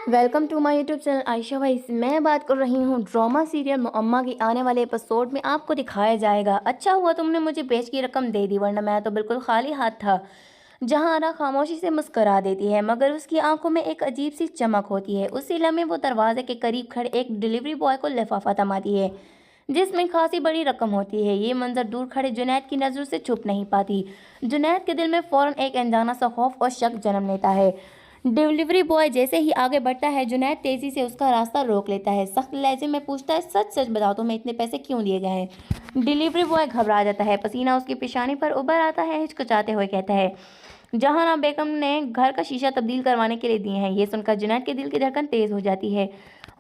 Welcome to my YouTube channel Ayesha भाई। मैं बात कर रही हूँ ड्रामा सीरियल मुअम्मा की आने वाले एपिसोड में आपको दिखाया जाएगा। अच्छा हुआ तुमने मुझे पेज की रकम दे दी, वरना मैं तो बिल्कुल खाली हाथ था। जहां खामोशी से मुस्करा देती है, मगर उसकी आंखों में एक अजीब सी चमक होती है। उसी लम्हे वो दरवाजे के करीब खड़े एक डिलीवरी बॉय को लिफाफा थमाती है जिसमें खासी बड़ी रकम होती है। ये मंजर दूर खड़े जुनैद की नज़रों से छुप नहीं पाती। जुनैद के दिल में फौरन एक अनजाना सा खौफ और शक जन्म लेता है। डिलीवरी बॉय जैसे ही आगे बढ़ता है, जुनैद तेजी से उसका रास्ता रोक लेता है। सख्त लहजे में पूछता है, सच सच बताओ तुम्हें इतने पैसे क्यों दिए गए हैं? डिलीवरी बॉय घबरा जाता है, पसीना उसकी पेशानी पर उभर आता है। हिचकिचाते हुए कहता है, जहाना बेगम ने घर का शीशा तब्दील करवाने के लिए दिए हैं। ये सुनकर जुनैद के दिल की धड़कन तेज हो जाती है।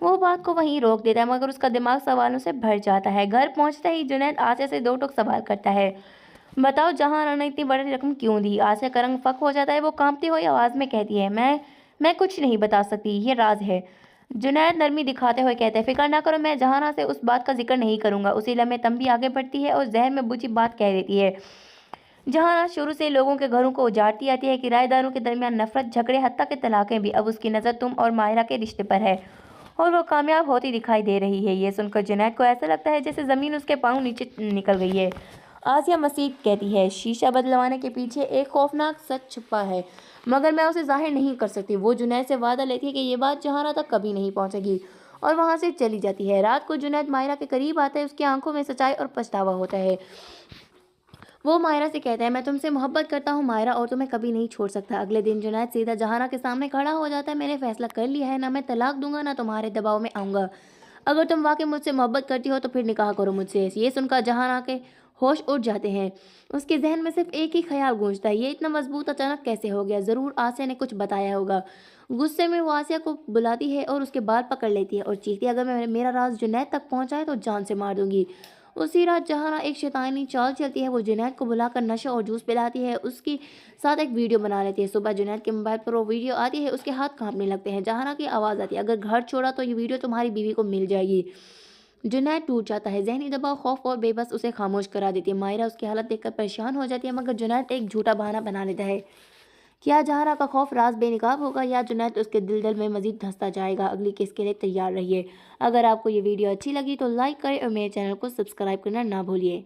वो बात को वहीं रोक देता है, मगर उसका दिमाग सवालों से भर जाता है। घर पहुंचते ही जुनैद आसिया से दो टूक सवाल करता है, बताओ जहां ने इतनी बड़ी रकम क्यों दी? आसिया का रंग फक हो जाता है। वो कांपती हुई आवाज में कहती है, मैं कुछ नहीं बता सकती, ये राज है। जुनैद नरमी दिखाते हुए कहते हैं, फिक्र ना करो, मैं जहाना से उस बात का जिक्र नहीं करूंगा। उसी लम्हे तंबी आगे बढ़ती है और जहर में बुझी बात कह देती है। जहां शुरू से लोगों के घरों को उजाड़ती आती है, किराएदारों के दरमियान नफरत, झगड़े, हत्या के तलाकें भी। अब उसकी नज़र तुम और माहिरा के रिश्ते पर है और वो कामयाब होती दिखाई दे रही है। ये सुनकर जुनैद को ऐसा लगता है जैसे ज़मीन उसके पाँव नीचे निकल गई है। आसिया मसीह कहती है, शीशा बदलवाने के पीछे एक खौफनाक सच छुपा है, मगर मैं उसे जाहिर नहीं कर सकती। वो जुनैद से वादा लेती है कि ये बात जहाना तक कभी नहीं पहुंचेगी और वहां से चली जाती है। रात को जुनैद माहिरा के करीब आता है। उसकी आंखों में सच्चाई और पछतावा होता है। वो मायरा से कहता है, मैं तुमसे मोहब्बत करता हूँ मायरा, और तुम्हें कभी नहीं छोड़ सकता। अगले दिन जुनैद सीधा जहाना के सामने खड़ा हो जाता है। मैंने फैसला कर लिया है, ना मैं तलाक दूंगा ना तुम्हारे दबाव में आऊंगा। अगर तुम वाकई मुझसे मोहब्बत करती हो तो फिर निकाह करो मुझसे। ये सुनकर जहाना के होश उड़ जाते हैं। उसके जहन में सिर्फ एक ही ख्याल गूंजता है, ये इतना मजबूत अचानक कैसे हो गया? ज़रूर आसिया ने कुछ बताया होगा। गुस्से में वो आसिया को बुलाती है और उसके बाल पकड़ लेती है और चीखती है, अगर मेरा राज जुनैद तक पहुंचा है तो जान से मार दूंगी। उसी रात जहां एक शैतानी चाल चलती है। वो जुनैद को बुलाकर नशा और जूस पिलाती है, उसके साथ एक वीडियो बना लेती है। सुबह जुनैद के मोबाइल पर वो वीडियो आती है, उसके हाथ कांपने लगते हैं। जहाना की आवाज़ आती है, अगर घर छोड़ा तो ये वीडियो तुम्हारी बीवी को मिल जाएगी। जुनैद टूट जाता है। जहनी दबाव, खौफ और बेबस उसे खामोश करा देती है। मायरा उसकी हालत देखकर परेशान हो जाती है, मगर जुनैद एक झूठा बहाना बना लेता है। क्या जहरा का खौफ राज बेनकाब होगा या जुनैद उसके दिल दिल में मजीद धंसता जाएगा? अगली किस्त के लिए तैयार रहिए। अगर आपको ये वीडियो अच्छी लगी तो लाइक करें और मेरे चैनल को सब्सक्राइब करना ना भूलिए।